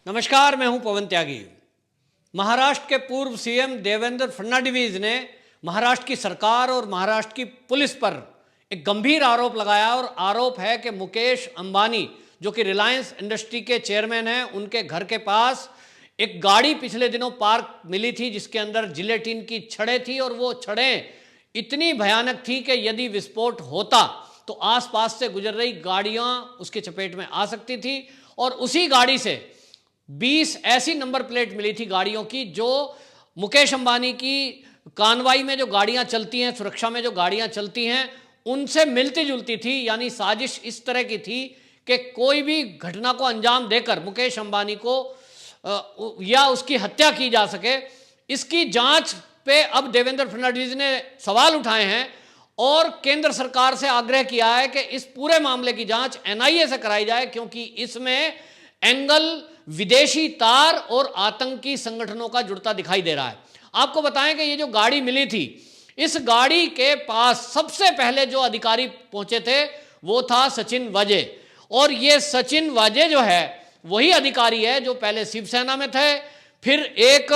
नमस्कार, मैं हूं पवन त्यागी। महाराष्ट्र के पूर्व सीएम देवेंद्र फडणवीस ने महाराष्ट्र की सरकार और महाराष्ट्र की पुलिस पर एक गंभीर आरोप लगाया और आरोप है कि मुकेश अंबानी जो कि रिलायंस इंडस्ट्री के चेयरमैन हैं, उनके घर के पास एक गाड़ी पिछले दिनों पार्क मिली थी जिसके अंदर जिलेटिन की छड़ें थी और वो छड़ें इतनी भयानक थी कि यदि विस्फोट होता तो आसपास से गुजर रही गाड़ियां उसके चपेट में आ सकती थी। और उसी गाड़ी से 20 ऐसी नंबर प्लेट मिली थी गाड़ियों की जो मुकेश अंबानी की कानवाई में जो गाड़ियां चलती हैं, सुरक्षा में जो गाड़ियां चलती हैं, उनसे मिलती जुलती थी। यानी साजिश इस तरह की थी कि कोई भी घटना को अंजाम देकर मुकेश अंबानी को या उसकी हत्या की जा सके। इसकी जांच पे अब देवेंद्र फडणवीस ने सवाल उठाए हैं और केंद्र सरकार से आग्रह किया है कि इस पूरे मामले की जांच एनआईए से कराई जाए, क्योंकि इसमें एंगल विदेशी तार और आतंकी संगठनों का जुड़ता दिखाई दे रहा है। आपको बताएं कि ये जो गाड़ी मिली थी, इस गाड़ी के पास सबसे पहले जो अधिकारी पहुंचे थे वो था सचिन वाजे। और ये सचिन वाजे जो है वही अधिकारी है जो पहले शिवसेना में थे, फिर एक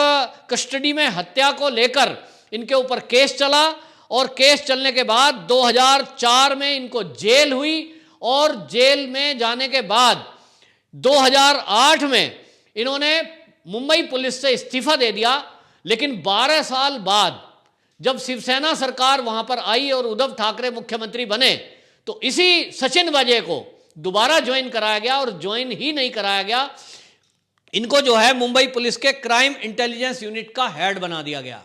कस्टडी में हत्या को लेकर इनके ऊपर केस चला और केस चलने के बाद 2004 में इनको जेल हुई और जेल में जाने के बाद 2008 में इन्होंने मुंबई पुलिस से इस्तीफा दे दिया। लेकिन 12 साल बाद जब शिवसेना सरकार वहां पर आई और उद्धव ठाकरे मुख्यमंत्री बने तो इसी सचिन वाजे को दोबारा ज्वाइन कराया गया और ज्वाइन ही नहीं कराया गया, इनको जो है मुंबई पुलिस के क्राइम इंटेलिजेंस यूनिट का हेड बना दिया गया।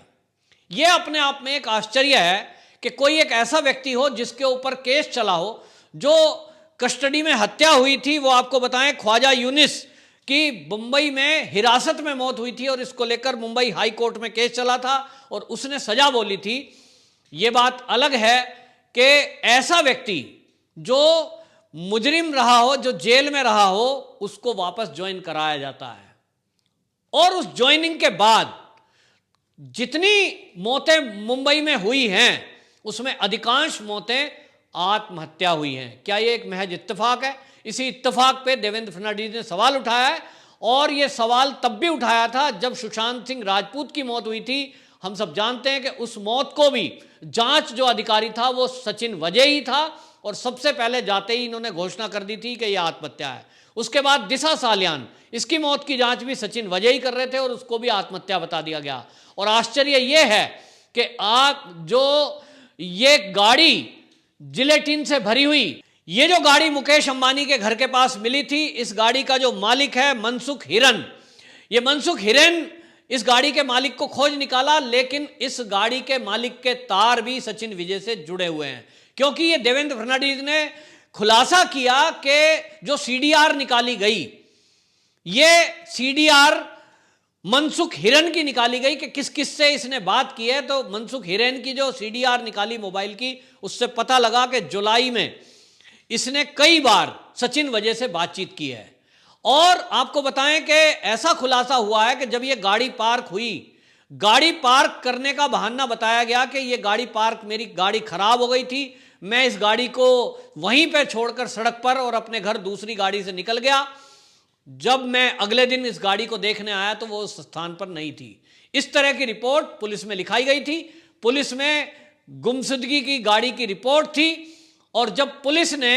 यह अपने आप में एक आश्चर्य है कि कोई एक ऐसा व्यक्ति हो जिसके ऊपर केस चला हो। जो कस्टडी में हत्या हुई थी वो आपको बताएं ख्वाजा यूनिस की मुंबई में हिरासत में मौत हुई थी और इसको लेकर मुंबई हाई कोर्ट में केस चला था और उसने सजा बोली थी। ये बात अलग है कि ऐसा व्यक्ति जो मुजरिम रहा हो, जो जेल में रहा हो, उसको वापस ज्वाइन कराया जाता है। और उस ज्वाइनिंग के बाद जितनी मौतें मुंबई में हुई हैं उसमें अधिकांश मौतें आत्महत्या हुई हैं। क्या ये एक महज इत्तेफाक है? इसी इत्तेफाक पे देवेंद्र फडणवीस ने सवाल उठाया है और ये सवाल तब भी उठाया था जब सुशांत सिंह राजपूत की मौत हुई थी। हम सब जानते हैं कि उस मौत को भी जांच जो अधिकारी था वो सचिन वाजे ही था और सबसे पहले जाते ही इन्होंने घोषणा कर दी थी कि यह आत्महत्या है। उसके बाद दिशा सालियान, इसकी मौत की जांच भी सचिन वाजे ही कर रहे थे और उसको भी आत्महत्या बता दिया गया। और आश्चर्य यह है कि जो ये गाड़ी जिलेटिन से भरी हुई, ये जो गाड़ी मुकेश अंबानी के घर के पास मिली थी, इस गाड़ी का जो मालिक है मनसुख हिरन। ये मनसुख हिरन इस गाड़ी के मालिक को खोज निकाला, लेकिन इस गाड़ी के मालिक के तार भी सचिन वाजे से जुड़े हुए हैं, क्योंकि ये देवेंद्र फडणवीस ने खुलासा किया कि जो सीडीआर निकाली गई, ये सीडीआर मनसुख हिरन की निकाली गई कि किस किस से इसने बात की है। तो मनसुख हिरन की जो सीडीआर निकाली मोबाइल की, उससे पता लगा कि जुलाई में इसने कई बार सचिन वाजे से बातचीत की है। और आपको बताएं कि ऐसा खुलासा हुआ है कि जब ये गाड़ी पार्क हुई, गाड़ी पार्क करने का बहाना बताया गया कि ये गाड़ी पार्क, मेरी गाड़ी खराब हो गई थी, मैं इस गाड़ी को वहीं पे छोड़कर सड़क पर और अपने घर दूसरी गाड़ी से निकल गया। जब मैं अगले दिन इस गाड़ी को देखने आया तो वो उस स्थान पर नहीं थी। इस तरह की रिपोर्ट पुलिस में लिखाई गई थी। पुलिस में गुमशुदगी की गाड़ी की रिपोर्ट थी और जब पुलिस ने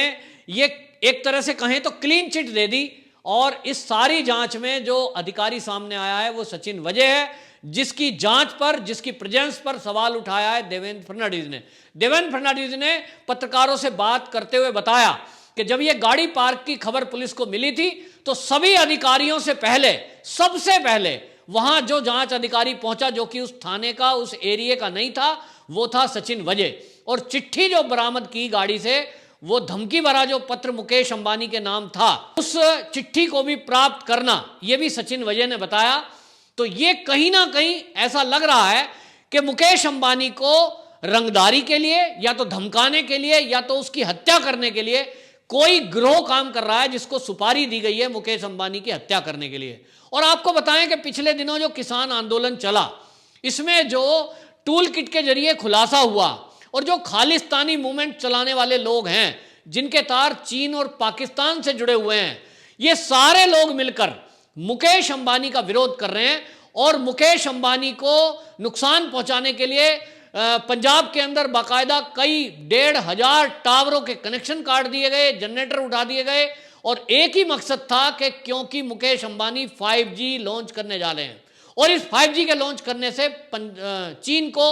ये एक तरह से कहें तो क्लीन चिट दे दी और इस सारी जांच में जो अधिकारी सामने आया है वो सचिन वाजे है, जिसकी जांच पर, जिसकी प्रेजेंस पर सवाल उठाया है देवेंद्र फडणवीस ने। देवेंद्र फडणवीस ने पत्रकारों से बात करते हुए बताया कि जब ये गाड़ी पार्क की खबर पुलिस को मिली थी तो सभी अधिकारियों से पहले, सबसे पहले वहां जो जांच अधिकारी पहुंचा, जो कि उस थाने का, उस एरिया का नहीं था, वो था सचिन वाजे। और चिट्ठी जो बरामद की गाड़ी से, वो धमकी भरा जो पत्र मुकेश अंबानी के नाम था, उस चिट्ठी को भी प्राप्त करना, ये भी सचिन वाजे ने बताया। तो ये कहीं ना कहीं ऐसा लग रहा है कि मुकेश अंबानी को रंगदारी के लिए, या तो धमकाने के लिए, या तो उसकी हत्या करने के लिए कोई गिरोह काम कर रहा है जिसको सुपारी दी गई है मुकेश अंबानी की हत्या करने के लिए। और आपको बताएं कि पिछले दिनों जो किसान आंदोलन चला, इसमें जो टूल किट के जरिए खुलासा हुआ और जो खालिस्तानी मूवमेंट चलाने वाले लोग हैं जिनके तार चीन और पाकिस्तान से जुड़े हुए हैं, ये सारे लोग मिलकर मुकेश अंबानी का विरोध कर रहे हैं और मुकेश अंबानी को नुकसान पहुंचाने के लिए पंजाब के अंदर बाकायदा कई 1,500 टावरों के कनेक्शन काट दिए गए, जनरेटर उठा दिए गए और एक ही मकसद था कि क्योंकि मुकेश अंबानी 5G लॉन्च करने जा रहे हैं और इस 5G के लॉन्च करने से चीन को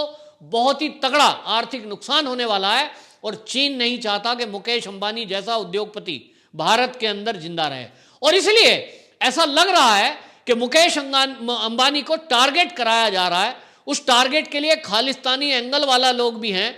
बहुत ही तगड़ा आर्थिक नुकसान होने वाला है और चीन नहीं चाहता कि मुकेश अंबानी जैसा उद्योगपति भारत के अंदर जिंदा रहे और इसलिए ऐसा लग रहा है कि मुकेश अंबानी को टारगेट कराया जा रहा है। उस टारगेट के लिए खालिस्तानी एंगल वाला लोग भी हैं,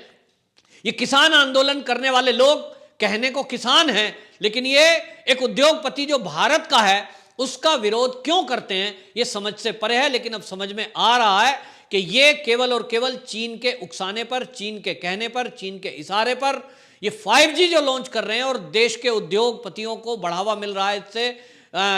ये किसान आंदोलन करने वाले लोग कहने को किसान हैं लेकिन ये एक उद्योगपति जो भारत का है उसका विरोध क्यों करते हैं ये समझ से परे है। लेकिन अब समझ में आ रहा है कि ये केवल और केवल चीन के उकसाने पर, चीन के कहने पर, चीन के इशारे पर ये 5G जो लॉन्च कर रहे हैं और देश के उद्योगपतियों को बढ़ावा मिल रहा है इससे।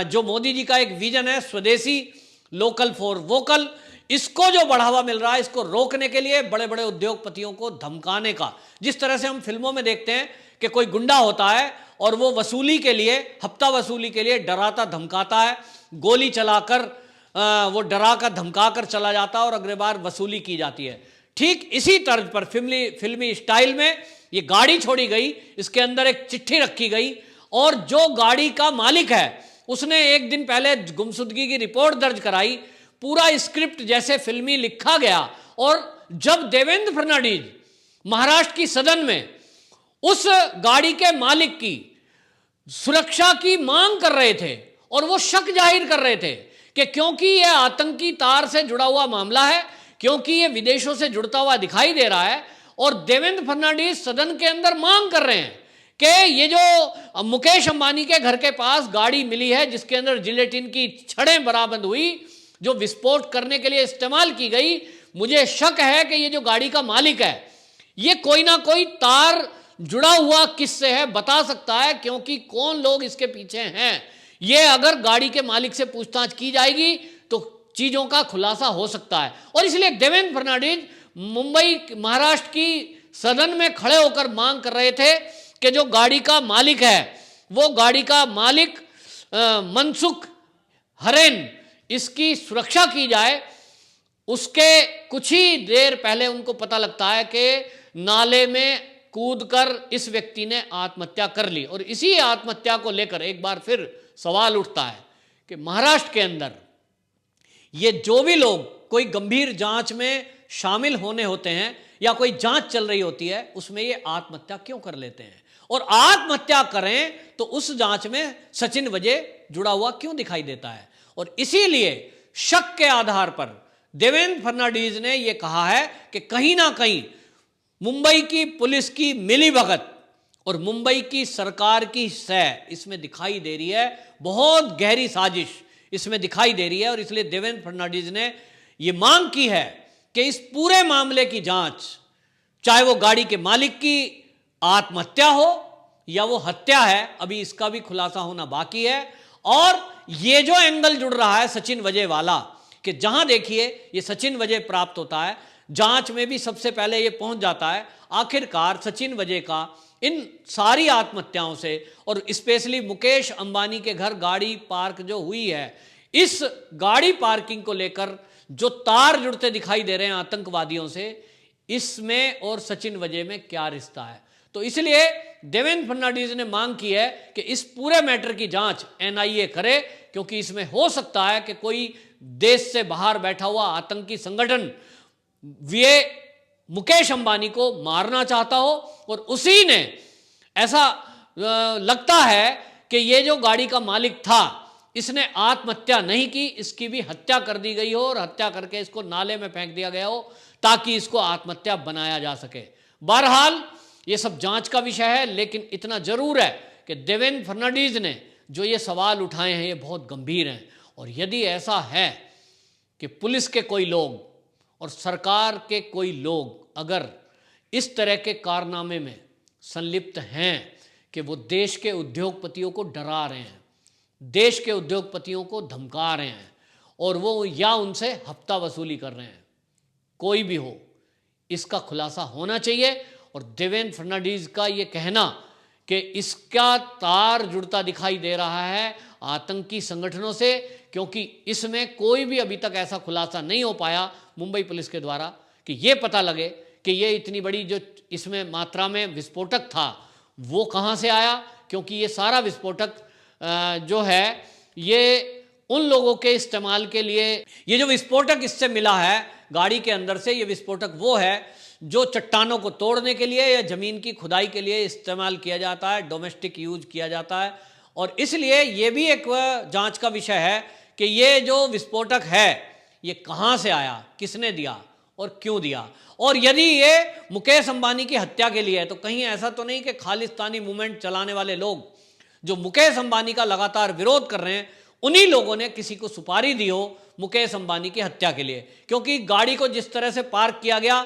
जो मोदी जी का एक विजन है स्वदेशी, लोकल फॉर वोकल, इसको जो बढ़ावा मिल रहा है इसको रोकने के लिए बड़े बड़े उद्योगपतियों को धमकाने का, जिस तरह से हम फिल्मों में देखते हैं कि कोई गुंडा होता है और वो वसूली के लिए, हफ्ता वसूली के लिए डराता धमकाता है, गोली चलाकर वो डरा कर धमका कर चला जाता है और अगले बार वसूली की जाती है। ठीक इसी तर्ज पर फिल्मी स्टाइल में ये गाड़ी छोड़ी गई, इसके अंदर एक चिट्ठी रखी गई और जो गाड़ी का मालिक है उसने एक दिन पहले गुमशुदगी की रिपोर्ट दर्ज कराई। पूरा स्क्रिप्ट जैसे फिल्मी लिखा गया और जब देवेंद्र फडणवीस महाराष्ट्र की सदन में उस गाड़ी के मालिक की सुरक्षा की मांग कर रहे थे और वो शक जाहिर कर रहे थे कि क्योंकि यह आतंकी तार से जुड़ा हुआ मामला है, क्योंकि यह विदेशों से जुड़ता हुआ दिखाई दे रहा है और देवेंद्र फडणवीस सदन के अंदर मांग कर रहे हैं कि ये जो मुकेश अंबानी के घर के पास गाड़ी मिली है जिसके अंदर जिलेटिन की छड़ें बरामद हुई जो विस्फोट करने के लिए इस्तेमाल की गई, मुझे शक है कि ये जो गाड़ी का मालिक है ये कोई ना कोई तार जुड़ा हुआ किससे है बता सकता है, क्योंकि कौन लोग इसके पीछे हैं ये अगर गाड़ी के मालिक से पूछताछ की जाएगी तो चीजों का खुलासा हो सकता है। और इसलिए देवेंद्र फडणवीस मुंबई महाराष्ट्र की सदन में खड़े होकर मांग कर रहे थे कि जो गाड़ी का मालिक है वो गाड़ी का मालिक मनसुख हरेन, इसकी सुरक्षा की जाए। उसके कुछ ही देर पहले उनको पता लगता है कि नाले में कूदकर इस व्यक्ति ने आत्महत्या कर ली और इसी आत्महत्या को लेकर एक बार फिर सवाल उठता है कि महाराष्ट्र के अंदर ये जो भी लोग कोई गंभीर जांच में शामिल होने होते हैं या कोई जांच चल रही होती है उसमें ये आत्महत्या क्यों कर लेते हैं और आत्महत्या करें तो उस जांच में सचिन वजह जुड़ा हुआ क्यों दिखाई देता है। और इसीलिए शक के आधार पर देवेंद्र फडणवीस ने यह कहा है कि कहीं ना कहीं मुंबई की पुलिस की मिलीभगत और मुंबई की सरकार की सह इसमें दिखाई दे रही है, बहुत गहरी साजिश इसमें दिखाई दे रही है। और इसलिए देवेंद्र फडणवीस ने यह मांग की है कि इस पूरे मामले की जांच, चाहे वो गाड़ी के मालिक की आत्महत्या हो या वो हत्या है, अभी इसका भी खुलासा होना बाकी है। और ये जो एंगल जुड़ रहा है सचिन वजह वाला कि जहां देखिए ये सचिन वजह प्राप्त होता है, जांच में भी सबसे पहले ये पहुंच जाता है आखिरकार सचिन वजह का इन सारी आत्महत्याओं से और स्पेशली मुकेश अंबानी के घर गाड़ी पार्क जो हुई है, इस गाड़ी पार्किंग को लेकर जो तार जुड़ते दिखाई दे रहे हैं आतंकवादियों से, इसमें और सचिन वजह में क्या रिश्ता है। तो इसलिए देवेंद्र फडणवीस ने मांग की है कि इस पूरे मैटर की जांच एनआईए करे, क्योंकि इसमें हो सकता है कि कोई देश से बाहर बैठा हुआ आतंकी संगठन ये मुकेश अंबानी को मारना चाहता हो और उसी ने, ऐसा लगता है कि ये जो गाड़ी का मालिक था इसने आत्महत्या नहीं की, इसकी भी हत्या कर दी गई हो और हत्या करके इसको नाले में फेंक दिया गया हो ताकि इसको आत्महत्या बनाया जा सके। बहरहाल ये सब जांच का विषय है, लेकिन इतना जरूर है कि देवेंद्र फडणवीस ने जो ये सवाल उठाए हैं ये बहुत गंभीर हैं। और यदि ऐसा है कि पुलिस के कोई लोग और सरकार के कोई लोग अगर इस तरह के कारनामे में संलिप्त हैं कि वो देश के उद्योगपतियों को डरा रहे हैं, देश के उद्योगपतियों को धमका रहे हैं और वो या उनसे हफ्ता वसूली कर रहे हैं, कोई भी हो, इसका खुलासा होना चाहिए। और देवेंद्र फडणवीस का ये कहना कि इसका तार जुड़ता दिखाई दे रहा है आतंकी संगठनों से, क्योंकि इसमें कोई भी अभी तक ऐसा खुलासा नहीं हो पाया मुंबई पुलिस के द्वारा कि ये पता लगे कि ये इतनी बड़ी जो इसमें मात्रा में विस्फोटक था वो कहाँ से आया, क्योंकि ये सारा विस्फोटक जो है ये उन लोगों के इस्तेमाल के लिए, ये जो विस्फोटक इससे मिला है गाड़ी के अंदर से, ये विस्फोटक वो है जो चट्टानों को तोड़ने के लिए या ज़मीन की खुदाई के लिए इस्तेमाल किया जाता है, डोमेस्टिक यूज किया जाता है। और इसलिए ये भी एक जांच का विषय है कि ये जो विस्फोटक है ये कहाँ से आया, किसने दिया और क्यों दिया। और यदि ये मुकेश अंबानी की हत्या के लिए है तो कहीं ऐसा तो नहीं कि खालिस्तानी मूवमेंट चलाने वाले लोग जो मुकेश अंबानी का लगातार विरोध कर रहे हैं उन्हीं लोगों ने किसी को सुपारी दी हो मुकेश अंबानी की हत्या के लिए, क्योंकि गाड़ी को जिस तरह से पार्क किया गया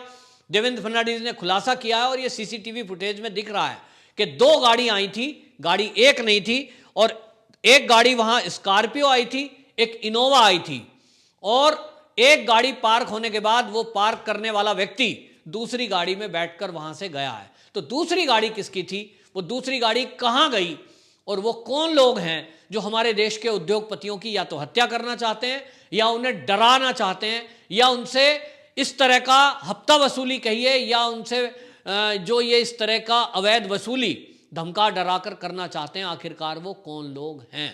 देवेंद्र फडणवीस ने खुलासा किया है और ये सीसीटीवी फुटेज में दिख रहा है कि 2 गाड़ी आई थी, गाड़ी एक नहीं थी, और एक गाड़ी वहां स्कॉर्पियो आई थी, एक इनोवा आई थी, और एक गाड़ी पार्क होने के बाद वो पार्क करने वाला व्यक्ति दूसरी गाड़ी में बैठकर वहां से गया है। तो दूसरी गाड़ी किसकी थी, वो दूसरी गाड़ी कहां गई, और वो कौन लोग हैं जो हमारे देश के उद्योगपतियों की या तो हत्या करना चाहते हैं या उन्हें डराना चाहते हैं या उनसे इस तरह का हफ्ता वसूली कहिए या उनसे जो ये इस तरह का अवैध वसूली धमका डराकर करना चाहते हैं, आखिरकार वो कौन लोग हैं।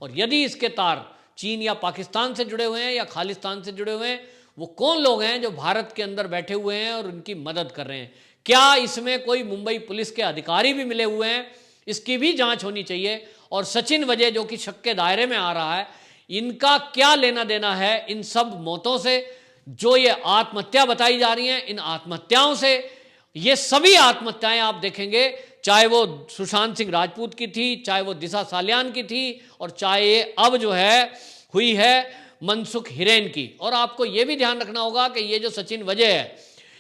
और यदि इसके तार चीन या पाकिस्तान से जुड़े हुए हैं या खालिस्तान से जुड़े हुए हैं, वो कौन लोग हैं जो भारत के अंदर बैठे हुए हैं और उनकी मदद कर रहे हैं। क्या इसमें कोई मुंबई पुलिस के अधिकारी भी मिले हुए हैं, इसकी भी जांच होनी चाहिए। और सचिन वजह जो कि शक के दायरे में आ रहा है, इनका क्या लेना देना है इन सब मौतों से, जो ये आत्महत्या बताई जा रही हैं, इन आत्महत्याओं से। ये सभी आत्महत्याएं आप देखेंगे, चाहे वो सुशांत सिंह राजपूत की थी, चाहे वो दिशा सालियान की थी, और चाहे ये अब जो है हुई है मनसुख हिरेन की। और आपको ये भी ध्यान रखना होगा कि ये जो सचिन वजह है,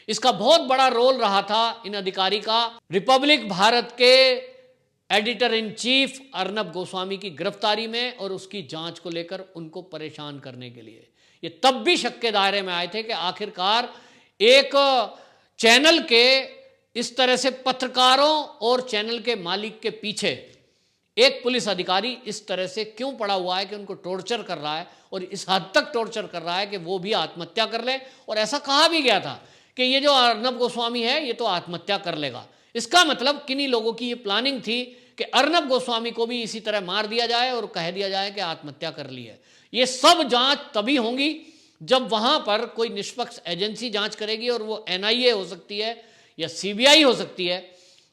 इसका बहुत बड़ा रोल रहा था इन अधिकारी का रिपब्लिक भारत के editor in chief Arnab Goswami की गिरफ्तारी में और उसकी जांच को लेकर उनको परेशान करने के लिए। ये तब भी शक के दायरे में आए थे कि आखिरकार एक चैनल के इस तरह से पत्रकारों और चैनल के मालिक के पीछे एक पुलिस अधिकारी इस तरह से क्यों पड़ा हुआ है कि उनको टॉर्चर कर रहा है, और इस हद तक टॉर्चर कर रहा है कि वो भी आत्महत्या कर ले। और ऐसा कहा भी गया था कि ये जो अर्नब गोस्वामी है ये तो आत्महत्या कर लेगा। इसका मतलब किन्हीं लोगों की ये प्लानिंग थी कि अर्नब गोस्वामी को भी इसी तरह मार दिया जाए और कह दिया जाए कि आत्महत्या कर ली है। ये सब जांच तभी होंगी जब वहां पर कोई निष्पक्ष एजेंसी जांच करेगी, और वो एनआईए हो सकती है या सीबीआई हो सकती है।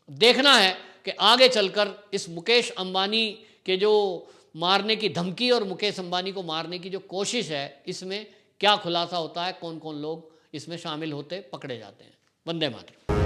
देखना है कि आगे चलकर इस मुकेश अंबानी के जो मारने की धमकी और मुकेश अंबानी को मारने की जो कोशिश है, इसमें क्या खुलासा होता है, कौन कौन लोग इसमें शामिल होते पकड़े जाते हैं। वंदे मातरम।